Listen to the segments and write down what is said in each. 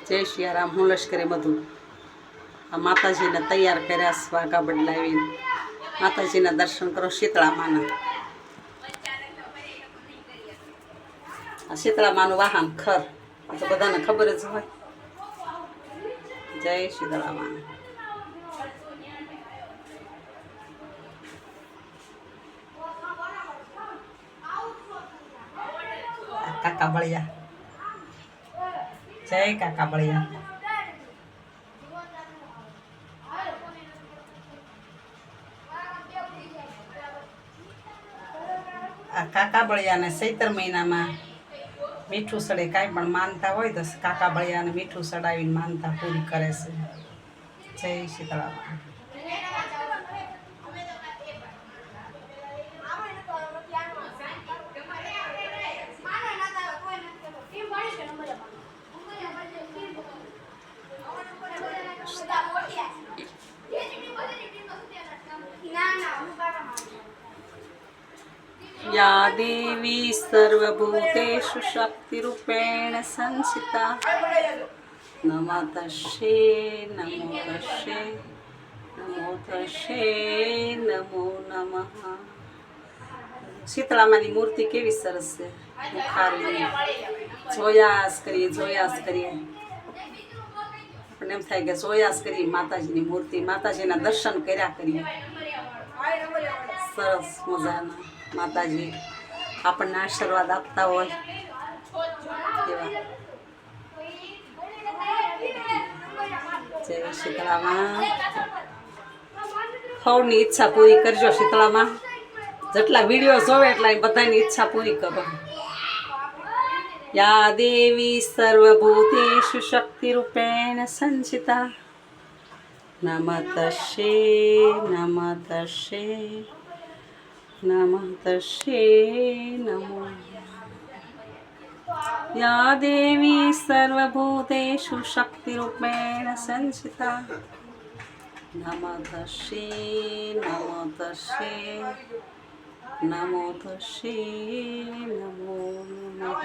જય સિયારામ. હું લશ્કરી મધુ. આ માતાજીને તૈયાર કર્યા સ્વાગા બદલાવીને માતાજીના દર્શન કરો. શીતળા માના આ શીતળા માનું વાહન ખર આ તો બધાને ખબર જ હોય. જય શીતળા માના. કાકા બળિયા. જય કાકા બળિયા. આ કાકા બળિયાને ચૈત્ર મહિનામાં મીઠું સડે. કાંઈ પણ માનતા હોય તો કાકા બળિયાને મીઠું સડાવીને માનતા પૂરી કરે છે. જય શીતળા મા. या देवी सर्वभूतेषु शक्तिरूपेण संस्थिता नमो तस्यै नमो तस्यै नमो तस्यै नमो नमः. શીતળામાની મૂર્તિ કેવી સરસ છે. મુખારી જોયાસ કરીએ આપણને એમ થાય કે જોયાસ કરીએ માતાજીની મૂર્તિ, માતાજીના દર્શન કર્યા કરીએ. સરસ મજાના માતાજી આપણને આશીર્વાદ આપતા હોય એવા. જય શીતળામાં. સૌની ઈચ્છા પૂરી કરજો. શીતળામાં જેટલા વિડીયો જોવે એટલા બધાની ઈચ્છા પૂરી કરો. યા દેવી સર્વભૂતેષુ શક્તિરૂપેણ સંચિતા નમઃ તસ્यै નમઃ તસ્यै નમઃ તસ્यै નમો. या देवी सर्वभूतेषु शक्तिरूपेण संस्थिता नमो तस्यै नमो तस्यै नमो तस्यै नमो नमः.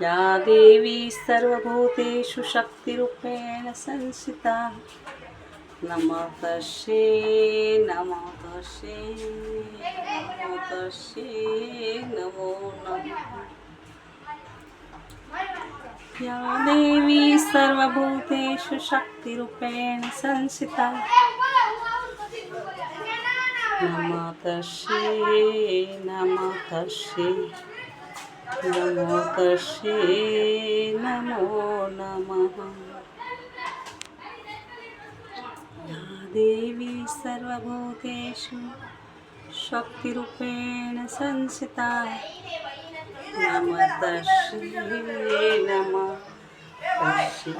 या देवी सर्वभूतेषु शक्तिरूपेण संस्थिता नमो तस्यै नमो तस्यै नमो तस्यै नमो नमः. या देवी सर्वभूतेषु शक्तिरूपेण संस्थिता नमो तस्यै नमो तस्यै नमो तस्यै नमो नमः. देवी सर्वभूतेषु शक्तिरूपेण संस्थिता नमः तस्यै नमः तस्यै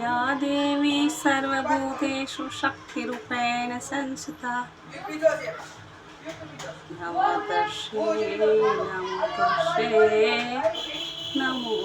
या देवी सर्वभूतेषु शक्तिरूपेण संस्थिता नमो तस्यै नमो तस्यै नमो